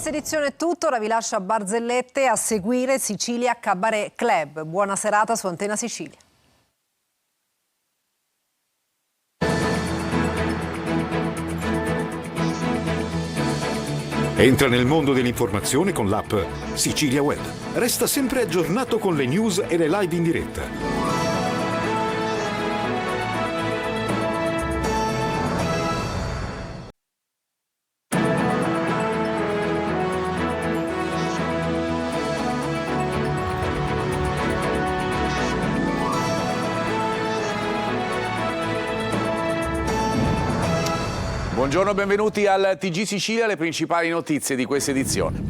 questa edizione è tutto, ora vi lascio a barzellette, a seguire Sicilia Cabaret Club. Buona serata su Antena Sicilia. Entra nel mondo dell'informazione con l'app Sicilia Web. Resta sempre aggiornato con le news e le live in diretta. Buongiorno, benvenuti al TG Sicilia, le principali notizie di questa edizione.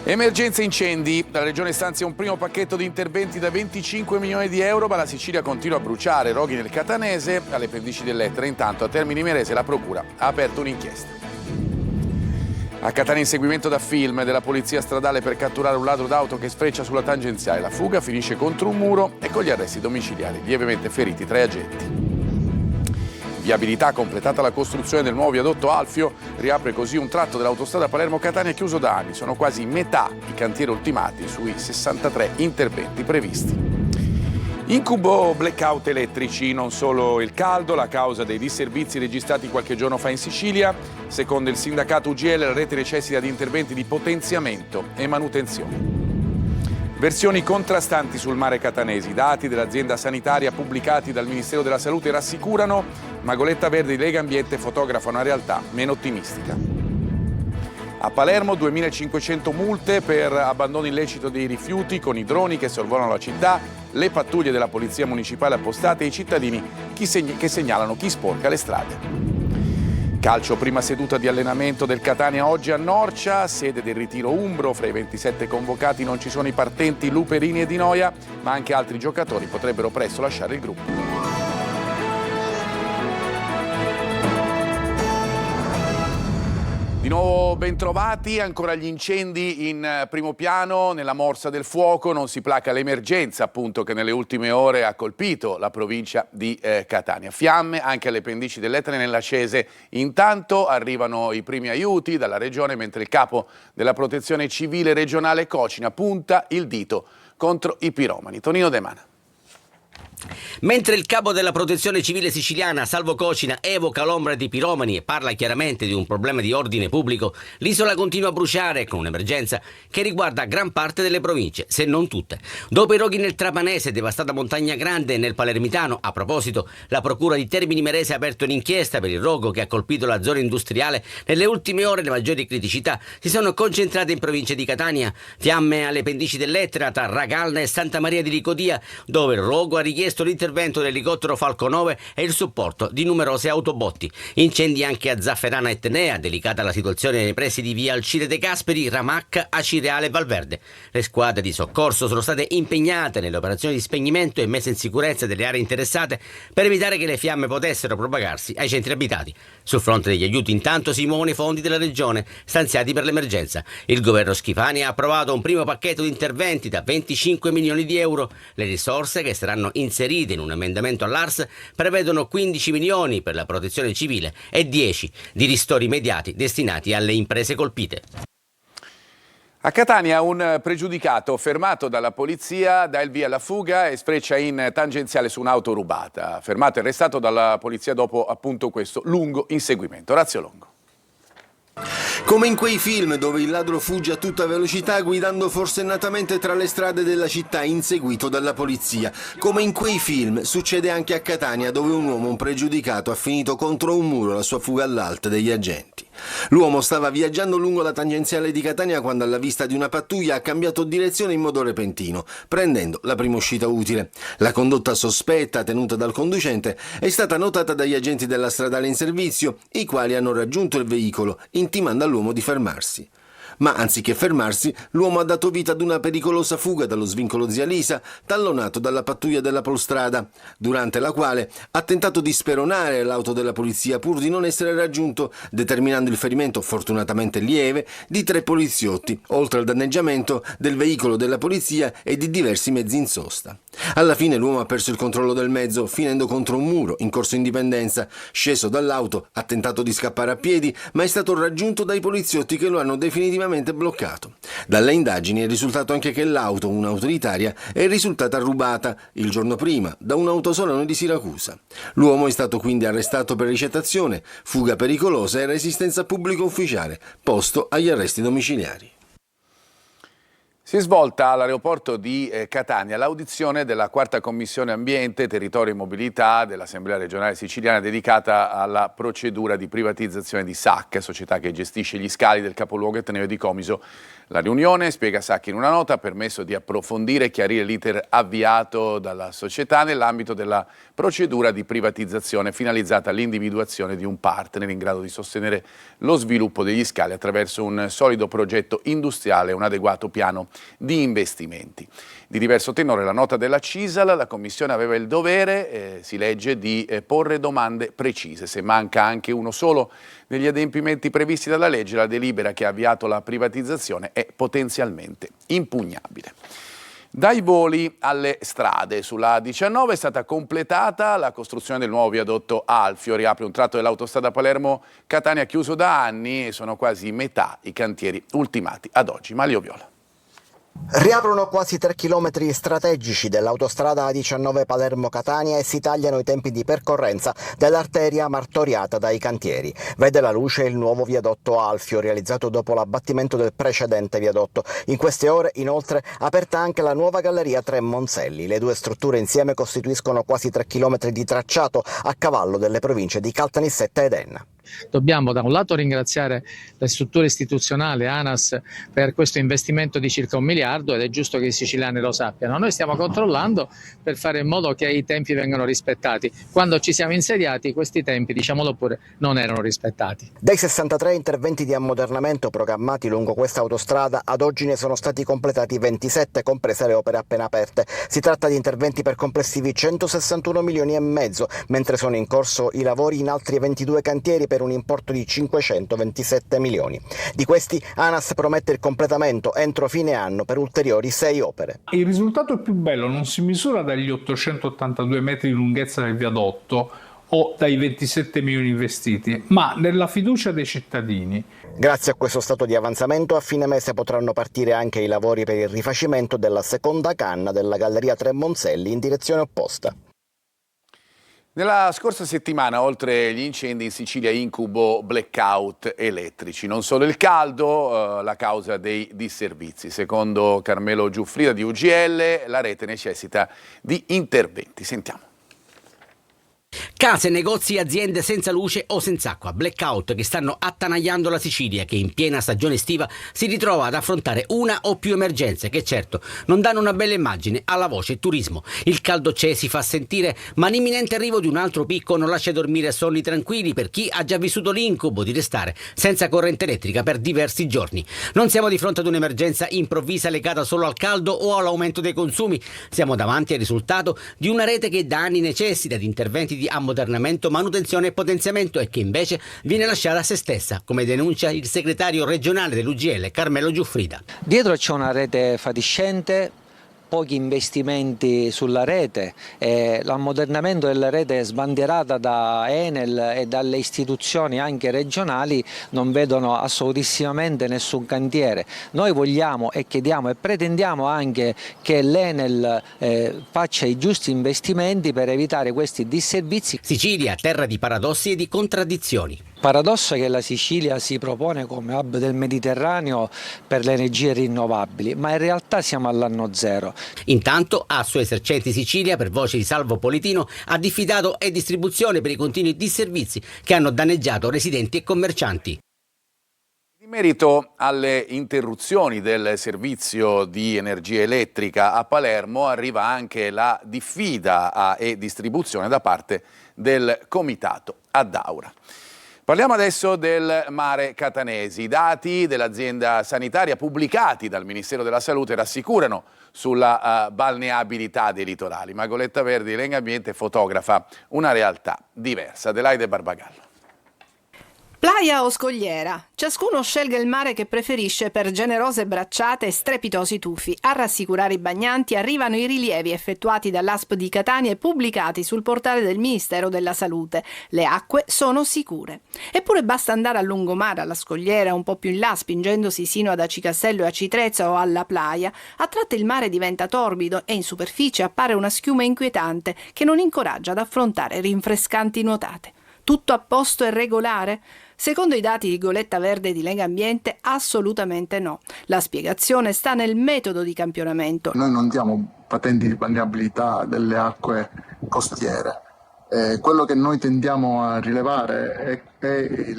Emergenza incendi, la Regione stanzia un primo pacchetto di interventi da 25 milioni di euro, ma la Sicilia continua a bruciare, roghi nel Catanese, alle pendici dell'Etna. Intanto a Termini Imerese la Procura ha aperto un'inchiesta. A Catania inseguimento da film della polizia stradale per catturare un ladro d'auto che sfreccia sulla tangenziale. La fuga finisce contro un muro e con gli arresti domiciliari, lievemente feriti 3 agenti. Viabilità, completata la costruzione del nuovo viadotto Alfio, riapre così un tratto dell'autostrada Palermo-Catania chiuso da anni. Sono quasi metà i cantieri ultimati sui 63 interventi previsti. Incubo blackout elettrici, non solo il caldo, la causa dei disservizi registrati qualche giorno fa in Sicilia. Secondo il sindacato UGL la rete necessita di interventi di potenziamento e manutenzione. Versioni contrastanti sul mare catanese. I dati dell'azienda sanitaria pubblicati dal Ministero della Salute rassicurano, ma Goletta Verde di Lega Ambiente fotografa una realtà meno ottimistica. A Palermo 2.500 multe per abbandono illecito dei rifiuti con i droni che sorvolano la città, le pattuglie della Polizia Municipale appostate e i cittadini che segnalano chi sporca le strade. Calcio, prima seduta di allenamento del Catania oggi a Norcia, sede del ritiro umbro. Fra i 27 convocati non ci sono i partenti Luperini e Di Noia, ma anche altri giocatori potrebbero presto lasciare il gruppo. Di nuovo bentrovati, ancora gli incendi in primo piano nella morsa del fuoco, non si placa l'emergenza appunto che nelle ultime ore ha colpito la provincia di Catania. Fiamme anche alle pendici dell'Etna e nell'Ascese. Intanto arrivano i primi aiuti dalla regione mentre il capo della protezione civile regionale Cocina punta il dito contro i piromani. Tonino De Mana. Mentre il capo della protezione civile siciliana, Salvo Cocina, evoca l'ombra dei piromani e parla chiaramente di un problema di ordine pubblico, l'isola continua a bruciare con un'emergenza che riguarda gran parte delle province, se non tutte. Dopo i roghi nel Trapanese, devastata Montagna Grande e nel Palermitano, a proposito, la procura di Termini Imerese ha aperto un'inchiesta per il rogo che ha colpito la zona industriale. Nelle ultime ore le maggiori criticità si sono concentrate in provincia di Catania. Fiamme alle pendici dell'Etna tra Ragalna e Santa Maria di Licodia, dove il rogo ha richiesto l'intervento dell'elicottero Falco 9 e il supporto di numerose autobotti. Incendi anche a Zafferana Etnea, delicata la situazione nei pressi di via Alcide De Gasperi, Ramacca, Acireale e Valverde. Le squadre di soccorso sono state impegnate nelle operazioni di spegnimento e messa in sicurezza delle aree interessate per evitare che le fiamme potessero propagarsi ai centri abitati. Sul fronte degli aiuti intanto si muovono i fondi della regione stanziati per l'emergenza. Il governo Schifani ha approvato un primo pacchetto di interventi da 25 milioni di euro. Le risorse che saranno inserite in un emendamento all'ARS prevedono 15 milioni per la protezione civile e 10 di ristori immediati destinati alle imprese colpite. A Catania un pregiudicato fermato dalla polizia dà il via alla fuga e sfreccia in tangenziale su un'auto rubata. Fermato e arrestato dalla polizia dopo appunto questo lungo inseguimento. Orazio Longo. Come in quei film dove il ladro fugge a tutta velocità guidando forsennatamente tra le strade della città inseguito dalla polizia. Come in quei film succede anche a Catania dove un uomo, un pregiudicato, ha finito contro un muro la sua fuga all'alta degli agenti. L'uomo stava viaggiando lungo la tangenziale di Catania quando alla vista di una pattuglia ha cambiato direzione in modo repentino, prendendo la prima uscita utile. La condotta sospetta tenuta dal conducente è stata notata dagli agenti della stradale in servizio, i quali hanno raggiunto il veicolo, intimando all'uomo di fermarsi. Ma anziché fermarsi, l'uomo ha dato vita ad una pericolosa fuga dallo svincolo Zia Lisa, tallonato dalla pattuglia della Polstrada, durante la quale ha tentato di speronare l'auto della polizia pur di non essere raggiunto, determinando il ferimento, fortunatamente lieve, di 3 poliziotti, oltre al danneggiamento del veicolo della polizia e di diversi mezzi in sosta. Alla fine l'uomo ha perso il controllo del mezzo, finendo contro un muro in Corso Indipendenza. Sceso dall'auto, ha tentato di scappare a piedi, ma è stato raggiunto dai poliziotti che lo hanno definitivamente temporaneamente bloccato. Dalle indagini è risultato anche che l'auto, un'autoritaria, è risultata rubata il giorno prima da un autosolano di Siracusa. L'uomo è stato quindi arrestato per ricettazione, fuga pericolosa e resistenza a pubblico ufficiale, posto agli arresti domiciliari. Si è svolta all'aeroporto di Catania l'audizione della quarta commissione ambiente, territorio e mobilità dell'Assemblea regionale siciliana dedicata alla procedura di privatizzazione di SAC, società che gestisce gli scali del capoluogo etneo di Comiso. La riunione, spiega Sacchi in una nota, ha permesso di approfondire e chiarire l'iter avviato dalla società nell'ambito della procedura di privatizzazione finalizzata all'individuazione di un partner in grado di sostenere lo sviluppo degli scali attraverso un solido progetto industriale e un adeguato piano di investimenti. Di diverso tenore la nota della CISAL, la Commissione aveva il dovere, si legge, di porre domande precise. Se manca anche uno solo degli adempimenti previsti dalla legge, la delibera che ha avviato la privatizzazione è potenzialmente impugnabile. Dai voli alle strade, sulla A19 è stata completata la costruzione del nuovo viadotto Alfio, riapre un tratto dell'autostrada Palermo-Catania chiuso da anni e sono quasi metà i cantieri ultimati ad oggi. Maglio Viola. Riaprono quasi 3 chilometri strategici dell'autostrada A19 Palermo-Catania e si tagliano i tempi di percorrenza dell'arteria martoriata dai cantieri. Vede la luce il nuovo viadotto Alfio, realizzato dopo l'abbattimento del precedente viadotto. In queste ore, inoltre, aperta anche la nuova galleria Tre Monselli. Le due strutture insieme costituiscono quasi 3 chilometri di tracciato a cavallo delle province di Caltanissetta ed Enna. Dobbiamo da un lato ringraziare le strutture istituzionali, ANAS, per questo investimento di circa 1 miliardo ed è giusto che i siciliani lo sappiano. Noi stiamo controllando per fare in modo che i tempi vengano rispettati. Quando ci siamo insediati questi tempi, diciamolo pure, non erano rispettati. Dei 63 interventi di ammodernamento programmati lungo questa autostrada, ad oggi ne sono stati completati 27, comprese le opere appena aperte. Si tratta di interventi per complessivi 161 milioni e mezzo, mentre sono in corso i lavori in altri 22 cantieri per un importo di 527 milioni. Di questi ANAS promette il completamento entro fine anno per ulteriori 6 opere. Il risultato più bello non si misura dagli 882 metri di lunghezza del viadotto o dai 27 milioni investiti, ma nella fiducia dei cittadini. Grazie a questo stato di avanzamento, a fine mese potranno partire anche i lavori per il rifacimento della seconda canna della galleria Tre Monselli in direzione opposta. Nella scorsa settimana, oltre gli incendi in Sicilia, incubo blackout elettrici. Non solo il caldo, la causa dei disservizi. Secondo Carmelo Giuffrida di UGL, la rete necessita di interventi. Sentiamo. Case, negozi, aziende senza luce o senza acqua, blackout che stanno attanagliando la Sicilia, che in piena stagione estiva si ritrova ad affrontare una o più emergenze che certo non danno una bella immagine alla voce turismo. Il caldo c'è, si fa sentire, ma l'imminente arrivo di un altro picco non lascia dormire sonni tranquilli per chi ha già vissuto l'incubo di restare senza corrente elettrica per diversi giorni. Non siamo di fronte ad un'emergenza improvvisa legata solo al caldo o all'aumento dei consumi, siamo davanti al risultato di una rete che da anni necessita di interventi di ammodernamento, manutenzione e potenziamento e che invece viene lasciata a se stessa, come denuncia il segretario regionale dell'UGL Carmelo Giuffrida. Dietro c'è una rete fatiscente, pochi investimenti sulla rete, l'ammodernamento della rete sbandierata da Enel e dalle istituzioni anche regionali non vedono assolutissimamente nessun cantiere. Noi vogliamo e chiediamo e pretendiamo anche che l'Enel faccia i giusti investimenti per evitare questi disservizi. Sicilia, terra di paradossi e di contraddizioni. Paradosso è che la Sicilia si propone come hub del Mediterraneo per le energie rinnovabili, ma in realtà siamo all'anno zero. Intanto a Suoi Esercenti Sicilia, per voce di Salvo Politino, ha diffidato e distribuzione per i continui disservizi che hanno danneggiato residenti e commercianti. In merito alle interruzioni del servizio di energia elettrica a Palermo arriva anche la diffida e distribuzione da parte del comitato ad Aura. Parliamo adesso del mare catanesi. I dati dell'azienda sanitaria pubblicati dal Ministero della Salute rassicurano sulla balneabilità dei litorali. Magoletta Verdi, Lenga Ambiente, fotografa una realtà diversa. Adelaide Barbagallo. Playa o scogliera? Ciascuno scelga il mare che preferisce per generose bracciate e strepitosi tuffi. A rassicurare i bagnanti arrivano i rilievi effettuati dall'ASP di Catania e pubblicati sul portale del Ministero della Salute. Le acque sono sicure. Eppure basta andare a lungomare, alla scogliera, un po' più in là, spingendosi sino ad Aci Castello e Aci Trezza o alla Playa. A tratti il mare diventa torbido e in superficie appare una schiuma inquietante che non incoraggia ad affrontare rinfrescanti nuotate. Tutto a posto e regolare? Secondo i dati di Goletta Verde di Lega Ambiente, assolutamente no. La spiegazione sta nel metodo di campionamento. Noi non diamo patenti di balneabilità delle acque costiere. Quello che noi tendiamo a rilevare è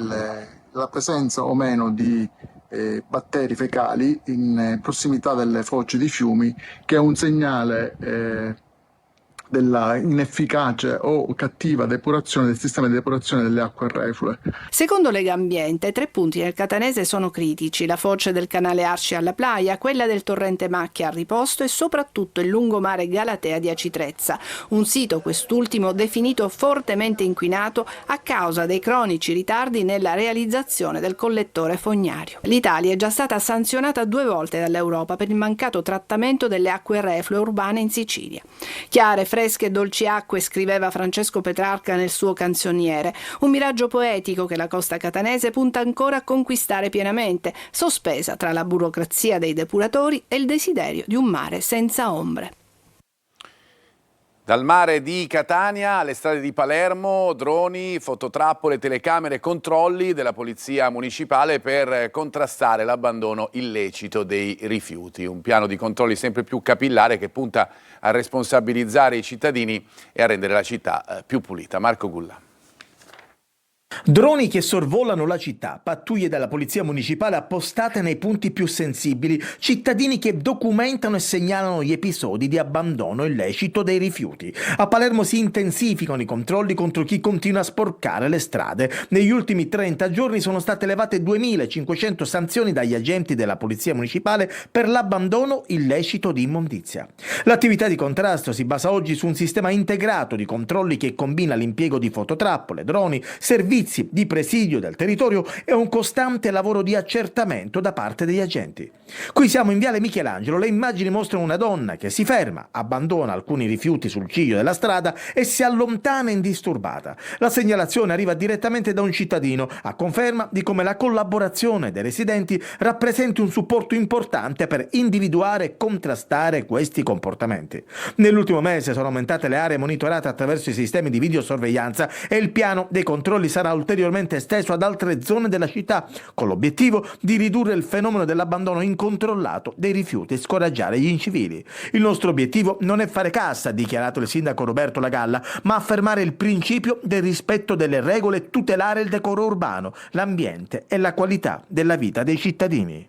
la presenza o meno di batteri fecali in prossimità delle foci di fiumi, che è un segnale della inefficace o cattiva depurazione del sistema di depurazione delle acque reflue. Secondo Lega Ambiente, 3 punti nel catanese sono critici: la foce del canale Arci alla Playa, quella del torrente Macchia a Riposto e soprattutto il lungomare Galatea di Aci Trezza, un sito quest'ultimo definito fortemente inquinato a causa dei cronici ritardi nella realizzazione del collettore fognario. L'Italia è già stata sanzionata 2 volte dall'Europa per il mancato trattamento delle acque reflue urbane in Sicilia. Chiare, fresche e dolci acque, scriveva Francesco Petrarca nel suo Canzoniere, un miraggio poetico che la costa catanese punta ancora a conquistare pienamente, sospesa tra la burocrazia dei depuratori e il desiderio di un mare senza ombre. Dal mare di Catania alle strade di Palermo, droni, fototrappole, telecamere e controlli della Polizia Municipale per contrastare l'abbandono illecito dei rifiuti. Un piano di controlli sempre più capillare che punta a responsabilizzare i cittadini e a rendere la città più pulita. Marco Gulla. Droni che sorvolano la città, pattuglie della Polizia Municipale appostate nei punti più sensibili, cittadini che documentano e segnalano gli episodi di abbandono illecito dei rifiuti. A Palermo si intensificano i controlli contro chi continua a sporcare le strade. Negli ultimi 30 giorni sono state elevate 2.500 sanzioni dagli agenti della Polizia Municipale per l'abbandono illecito di immondizia. L'attività di contrasto si basa oggi su un sistema integrato di controlli che combina l'impiego di fototrappole, droni, servizi di presidio del territorio e un costante lavoro di accertamento da parte degli agenti. Qui siamo in Viale Michelangelo, le immagini mostrano una donna che si ferma, abbandona alcuni rifiuti sul ciglio della strada e si allontana indisturbata. La segnalazione arriva direttamente da un cittadino, a conferma di come la collaborazione dei residenti rappresenti un supporto importante per individuare e contrastare questi comportamenti. Nell'ultimo mese sono aumentate le aree monitorate attraverso i sistemi di videosorveglianza e il piano dei controlli sarà ulteriormente esteso ad altre zone della città, con l'obiettivo di ridurre il fenomeno dell'abbandono incontrollato dei rifiuti e scoraggiare gli incivili. Il nostro obiettivo non è fare cassa, ha dichiarato il sindaco Roberto Lagalla, ma affermare il principio del rispetto delle regole e tutelare il decoro urbano, l'ambiente e la qualità della vita dei cittadini.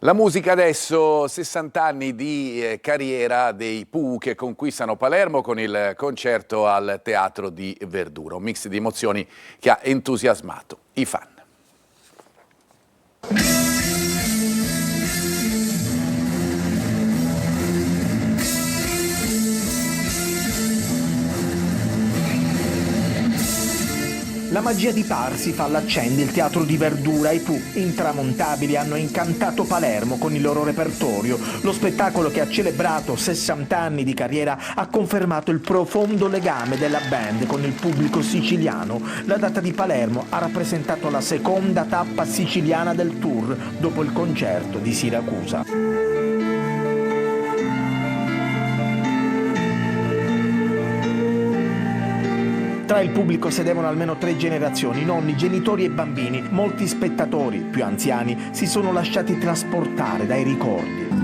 La musica adesso, 60 anni di carriera dei Pooh che conquistano Palermo con il concerto al Teatro di Verdura, un mix di emozioni che ha entusiasmato i fan. La magia di Parsifal accende il Teatro di Verdura. I Pooh, intramontabili, hanno incantato Palermo con il loro repertorio. Lo spettacolo, che ha celebrato 60 anni di carriera, ha confermato il profondo legame della band con il pubblico siciliano. La data di Palermo ha rappresentato la seconda tappa siciliana del tour, dopo il concerto di Siracusa. Tra il pubblico sedevano almeno 3 generazioni, nonni, genitori e bambini. Molti spettatori, più anziani, si sono lasciati trasportare dai ricordi.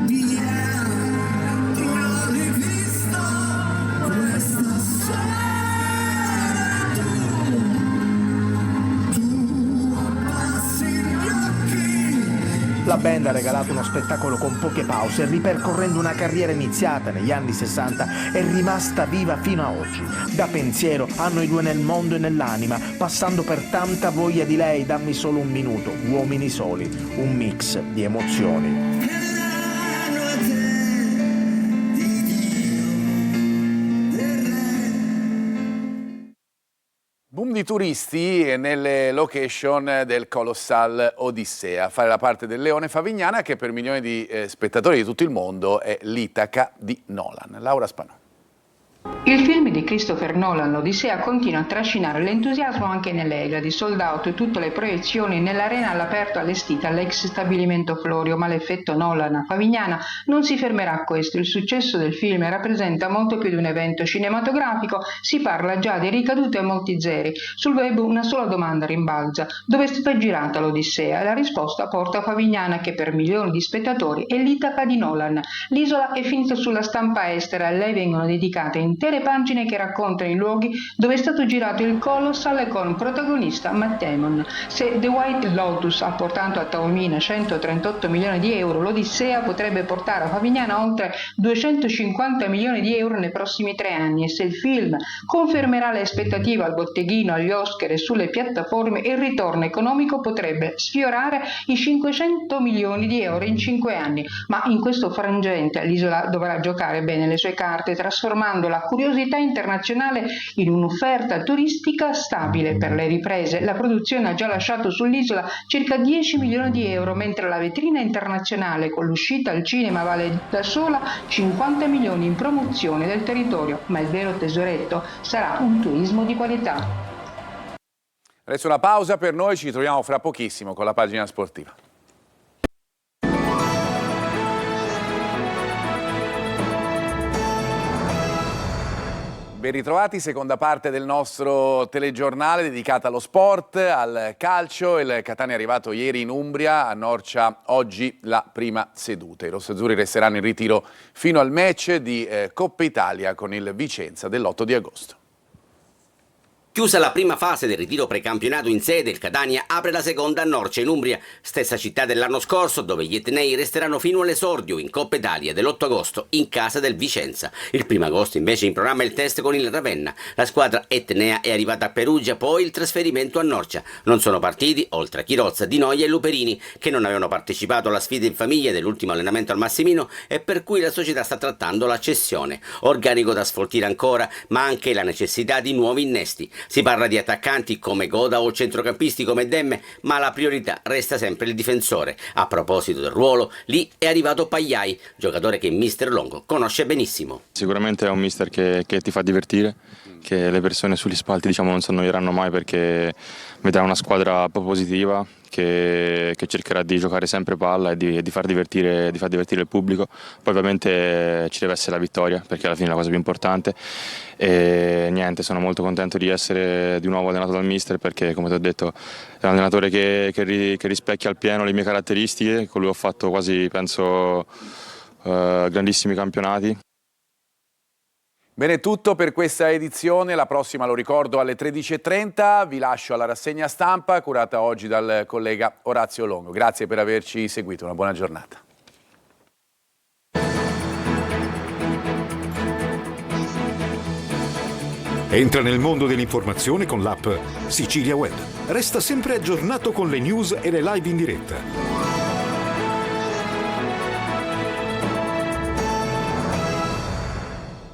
La band ha regalato uno spettacolo con poche pause, ripercorrendo una carriera iniziata negli anni 60 e rimasta viva fino a oggi. Da pensiero hanno i due nel mondo e nell'anima, passando per tanta voglia di lei, dammi solo un minuto, uomini soli, un mix di emozioni. Boom di turisti nelle location del Colossal Odissea. A fare la parte del leone Favignana, che per milioni di spettatori di tutto il mondo è l'Itaca di Nolan. Laura Spanò. Il film di Christopher Nolan, l'Odissea, continua a trascinare l'entusiasmo anche nell'Egadi. Sold out tutte le proiezioni nell'arena all'aperto allestita all'ex stabilimento Florio, ma l'effetto Nolan a Favignana non si fermerà a questo. Il successo del film rappresenta molto più di un evento cinematografico, si parla già di ricadute a molti zeri. Sul web una sola domanda rimbalza: dove è stata girata l'Odissea? E la risposta porta a Favignana, che per milioni di spettatori è l'Itaca di Nolan. L'isola è finita sulla stampa estera, a lei vengono dedicate intere pagine che raccontano i luoghi dove è stato girato il Colossal, con protagonista Matt Damon. Se The White Lotus ha portato a Taormina 138 milioni di euro, l'Odissea potrebbe portare a Favignana oltre 250 milioni di euro nei prossimi 3 anni, e se il film confermerà le aspettative al botteghino, agli Oscar e sulle piattaforme, il ritorno economico potrebbe sfiorare i 500 milioni di euro in 5 anni. Ma in questo frangente l'isola dovrà giocare bene le sue carte, trasformando la curiosità internazionale in un'offerta turistica stabile. Per le riprese la produzione ha già lasciato sull'isola circa 10 milioni di euro, mentre la vetrina internazionale con l'uscita al cinema vale da sola 50 milioni in promozione del territorio. Ma il vero tesoretto sarà un turismo di qualità. Adesso una pausa per noi, ci troviamo fra pochissimo con la pagina sportiva. Ben ritrovati, seconda parte del nostro telegiornale dedicata allo sport, al calcio. Il Catania è arrivato ieri in Umbria, a Norcia oggi la prima seduta. I rossazzurri resteranno in ritiro fino al match di Coppa Italia con il Vicenza dell'8 di agosto. Chiusa la prima fase del ritiro precampionato in sede, il Catania apre la seconda a Norcia in Umbria, stessa città dell'anno scorso, dove gli etnei resteranno fino all'esordio in Coppa Italia dell'8 agosto in casa del Vicenza. Il 1 agosto invece in programma il test con il Ravenna. La squadra etnea è arrivata a Perugia, poi il trasferimento a Norcia. Non sono partiti, oltre a Chirozza, Di Noia e Luperini, che non avevano partecipato alla sfida in famiglia dell'ultimo allenamento al Massimino e per cui la società sta trattando la cessione. Organico da sfoltire ancora, ma anche la necessità di nuovi innesti. Si parla di attaccanti come Goda o centrocampisti come Demme, ma la priorità resta sempre il difensore. A proposito del ruolo, lì è arrivato Pagliai, giocatore che mister Longo conosce benissimo. Sicuramente è un mister che ti fa divertire, che le persone sugli spalti non si annoieranno mai, perché vedrà una squadra propositiva che cercherà di giocare sempre palla e di far divertire il pubblico. Poi ovviamente ci deve essere la vittoria, perché alla fine è la cosa più importante. E niente, sono molto contento di essere di nuovo allenato dal mister, perché come ti ho detto è un allenatore che rispecchia al pieno le mie caratteristiche. Con lui ho fatto quasi, penso, grandissimi campionati. Bene, tutto per questa edizione, la prossima lo ricordo alle 13:30, vi lascio alla rassegna stampa curata oggi dal collega Orazio Longo. Grazie per averci seguito, una buona giornata. Entra nel mondo dell'informazione con l'app Sicilia Web. Resta sempre aggiornato con le news e le live in diretta.